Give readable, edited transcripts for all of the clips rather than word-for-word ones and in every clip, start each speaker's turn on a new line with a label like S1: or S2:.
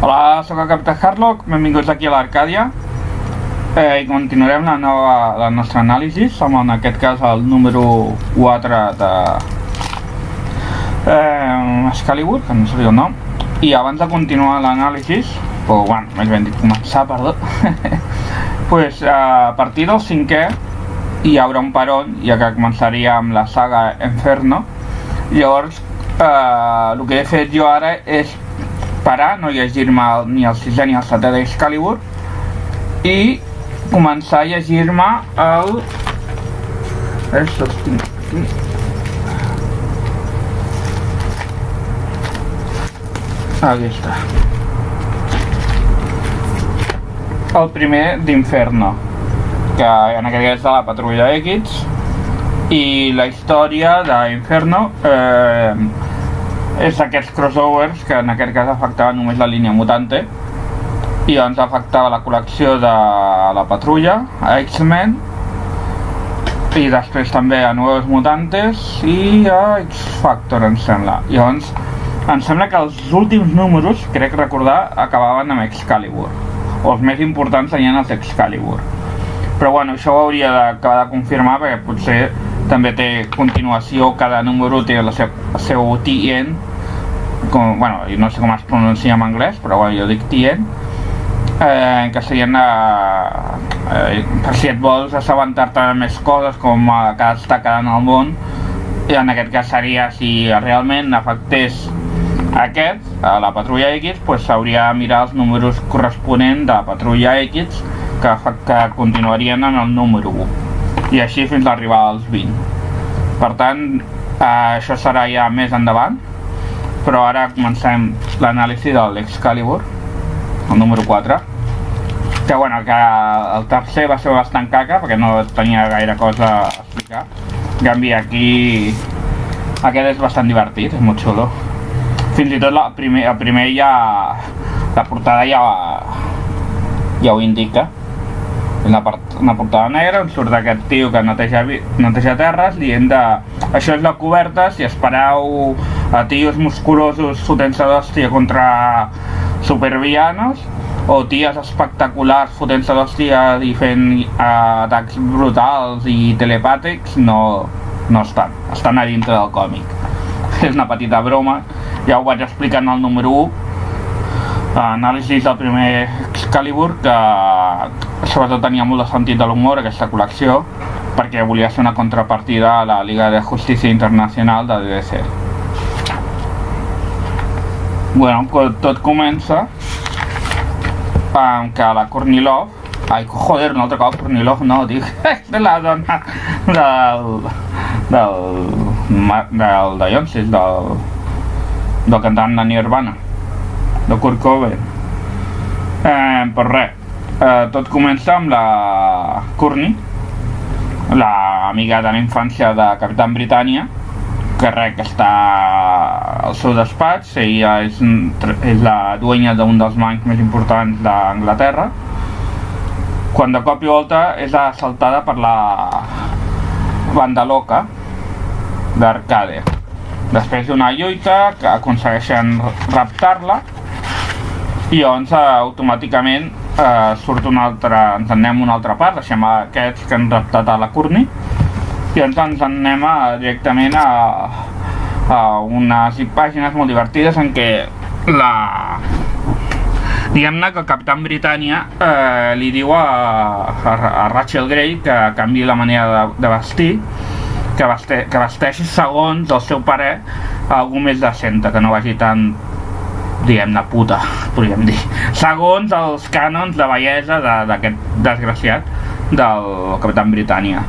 S1: Hola, sóc el Capità Harlock, benvinguts aquí a l'Arcàdia i continuarem la nostra anàlisi amb en aquest cas el número 4 de Excalibur, que no sabia el nom. I abans de continuar l'anàlisi, o bueno, més ben dit començar, perdó, pues, a partir del 5è hi haurà un peron, ja que començaria amb la saga Inferno. Llavors el que he fet jo ara és parar, no llegir-me ni el 6è ni el 7è d'Excalibur i començar a llegir-me el... Aquí està. El primer d'Inferno, que en aquest cas és de la Patrulla X, i la història d'Inferno és aquests crossovers que en aquest cas afectaven només la línia Mutante i ens afectava la col·lecció de la Patrulla, a X-Men i després també a Nuevos Mutantes i a X-Factor, em sembla. Llavors em sembla que els últims números, crec recordar, acabaven amb Excalibur, o els més importants serien els Excalibur, però bueno, això ho hauria d'acabar de confirmar perquè potser també té continuació, cada número té el seu TN, bueno, no sé com es pronuncia en anglès, però bueno, jo dic TN, que serien per si et vols assabentar-te de més coses, com que està quedant al món, i en aquest cas seria, si realment afectés aquest, a la Patrulla X, doncs s'hauria de mirar els números corresponents de la Patrulla X que continuarien en el número 1. I així fins a arribar als 20. Per tant, això serà ja més endavant, però ara comencem l'anàlisi de l'Excalibur, el número 4, que bueno, que el tercer va ser bastant caca perquè no tenia gaire cosa a explicar. En canvi aquí aquest és bastant divertit, és molt xulo. Fins i tot el primer ja, la portada ja ho indica. Una portada negra on surt aquest tio que neteja terres dient de això és la coberta, si espereu a tios musculosos fotent-se d'hòstia contra supervillanos o ties espectaculars fotent-se d'hòstia i fent atacs brutals i telepàtics, no estan a dintre del còmic. És una petita broma, ja ho vaig explicar en el número 1, anàlisi del primer Excalibur, que sobretot tenia molt de sentit de l'humor aquesta col·lecció, perquè volia ser una contrapartida a la Liga de Justícia Internacional de DC. Bueno, tot comença amb que la Courtney Love, joder, un altre cop Courtney Love, no, dic, és la dona del Beyoncé, del cantant de Nirvana, de Kurt Cobain. Però res, tot comença amb la Courtney, l'amiga de la infància de Capitán Britània, que està al seu despatx. Ella és la dueña d'un dels bancs més importants d'Anglaterra, quan de cop i volta és assaltada per la banda loca d'Arcade. Després d'una lluita que aconsegueixen raptar-la i llavors automàticament surt ens en anem una altra part, deixem aquests que han raptat a la Courtney i ens en anem directament a unes pàgines molt divertides en què diguem-ne que el Capitán Britània li diu a Rachel Grey que canviï la manera de vestir, que vesteixi segons el seu parer algú més decente, que no vagi tan, diguem-ne, puta, podríem dir, segons els cànons de bellesa d'aquest desgraciat del Capitán Britània.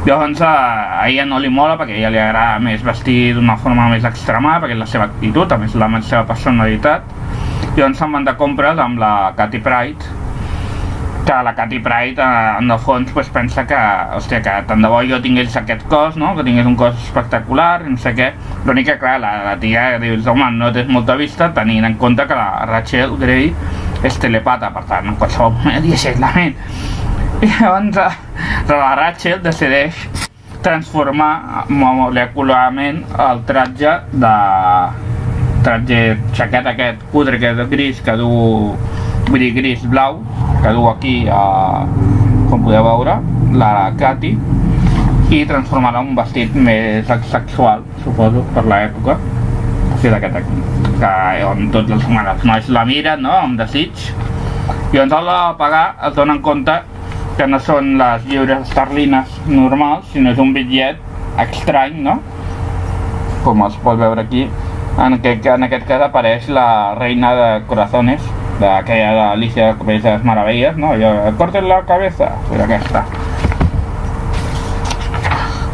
S1: Llavors a ella no li mola perquè a ella li agrada més vestir d'una forma més extremada, perquè és la seva actitud, també és la seva personalitat. Llavors se'n van de compres amb la Katy Pryde, que la Katy Pryde en el fons pensa que, hòstia, que tant de bo jo tingués aquest cos, no? Que tingués un cos espectacular, no sé què. L'únic que, clar, la tia dius, home, no tens molta vista, tenint en compte que la Rachel Grey és telepata, per tant, en qualsevol moment llegeix la ment. I llavors la Rachel decideix transformar molecularment el tratge de estranger, xaquet aquest cutre que és gris, que du, vull dir gris blau, que du aquí, com podeu veure, la Katy, i transformar-la en un vestit més sexual, suposo, per l'època, que és aquest aquí, que on tots els nois la miren, no?, amb desig, i on a l'hora de pagar es donen compte que no són les lliures esterlines normals, sinó és un bitllet estrany, no?, com es pot veure aquí. En aquest cas apareix la reina de corazones, d'aquella d'Alicia del País de les Meravelles, no?, allò, corten la cabeza, és aquesta.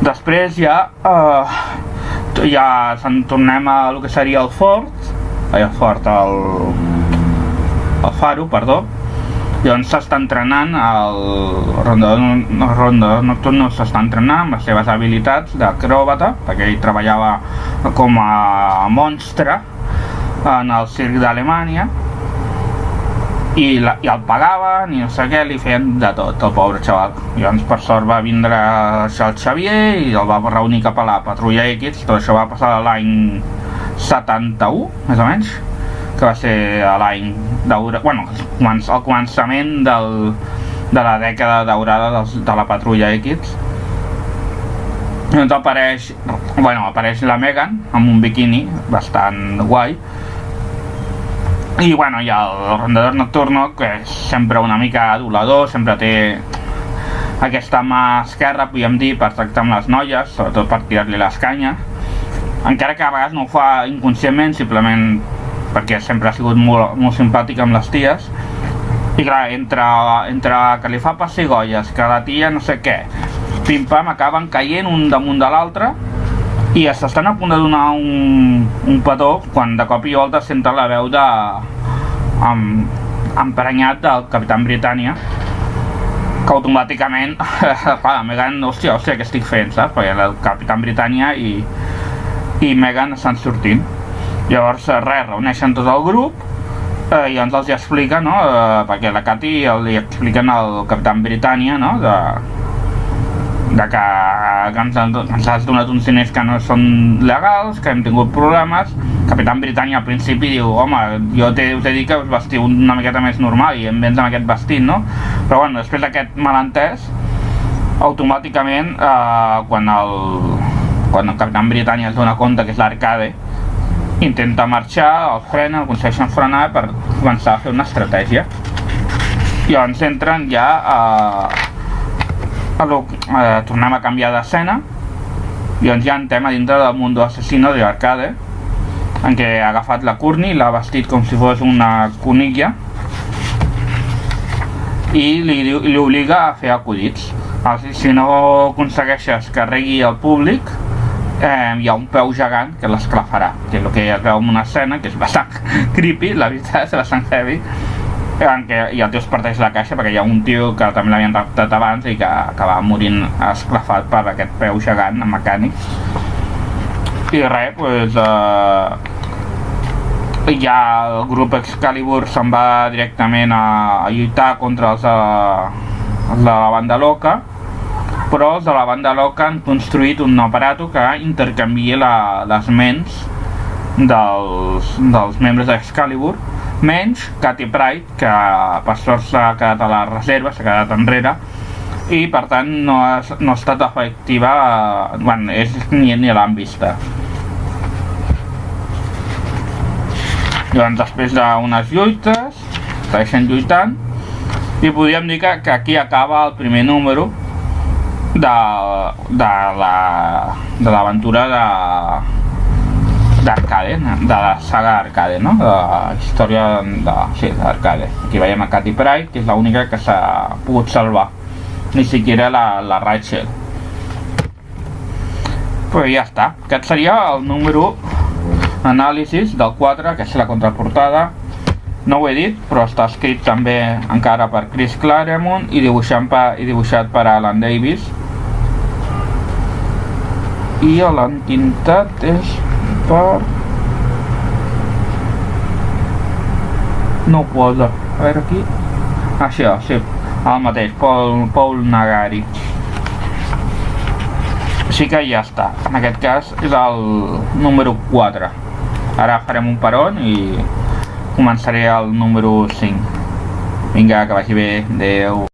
S1: Després ja tornem a el que seria el faro, perdó, i on s'està entrenant, el rondador nocturno s'està entrenant amb les seves habilitats d'acròbata, perquè ell treballava com a monstre en el circ d'Alemanya, i el pagaven i no sé què, li feien de tot, el pobre xaval. Llavors per sort va vindre el Xavier i el va reunir cap a la Patrulla X. Tot això va passar l'any 71, més o menys, que va ser l'any bueno, al començament de la dècada daurada de la Patrulla X. Doncs apareix la Megan amb un biquini bastant guai. I bueno, hi ha el rondador nocturno, que és sempre una mica adulador, sempre té aquesta mà esquerra, podríem dir, per tractar amb les noies, sobretot per tirar-li les canyes, encara que a vegades no ho fa inconscientment, simplement perquè sempre ha sigut molt simpàtic amb les ties. I clar, entre que li fa pessigolles, que la tia no sé què, pim-pam, acaben caient un damunt de l'altre i s'estan a punt de donar un petó quan de cop i volta senten la veu emprenyat del Capitán Britannia, que automàticament clar, Megan, hòstia, què estic fent, saps? Perquè el Capitán Britannia i Megan estan sortint. Llavors reuneixen tot el grup i llavors els explica, no?, perquè la Katy li expliquen al Capitán Britannia, no?, que ens has donat uns diners que no són legals, que hem tingut problemes. Capitán Britannia al principi diu, home, jo us he dit que us vestiu una miqueta més normal i em vens amb aquest vestit, no? Però bueno, després d'aquest malentès, automàticament, quan el Capitán Britannia es dona compte que és l'Arcade, intenta marxar, el frena, el aconsegueixen frenar per començar a fer una estratègia. I llavors entren ja tornem a canviar d'escena i doncs ja entrem a dintre del Mundo Asesino de l'Arcade, en què ha agafat la Courtney, l'ha vestit com si fos una conilla i li obliga a fer acudits. Si no aconsegueixes que regui el públic, hi ha un peu gegant que l'esclafarà, que és el que es veu en una escena que és bastant creepy, la veritat, és bastant heavy, en què el tio es parteix la caixa perquè hi ha un tio que també l'havien raptat abans i que acaba morint esclafat per aquest peu gegant mecànic. I res, doncs ja el grup Excalibur se'n va directament a lluitar contra els de la banda loca, però els de la banda loca han construït un aparato que intercanvia les ments dels membres d'Excalibur, menys Katy Pryde, que per sort s'ha quedat a la reserva, s'ha quedat enrere i per tant no ha estat efectiva, bueno, ni l'han vista. Llavors després d'unes lluites segueixen lluitant i podríem dir que aquí acaba el primer número de l'aventura d'Arcade, de la saga Arcade, no? De la història d'Arcade. Aquí veiem a Katy Pryde, que és l'única que s'ha pogut salvar, ni siquiera la Rachel. Però ja està, aquest seria el número anàlisis del 4, que és la contraportada. No ho he dit, però està escrit també encara per Chris Claremont i dibuixat per Alan Davis. I l'entintat és per... no ho posa, a veure aquí... això, sí, el mateix, Paul Nagari. Així que ja està, en aquest cas és el número 4. Ara farem un peron i començaré el número 5. Vinga, que vagi bé. Adéu.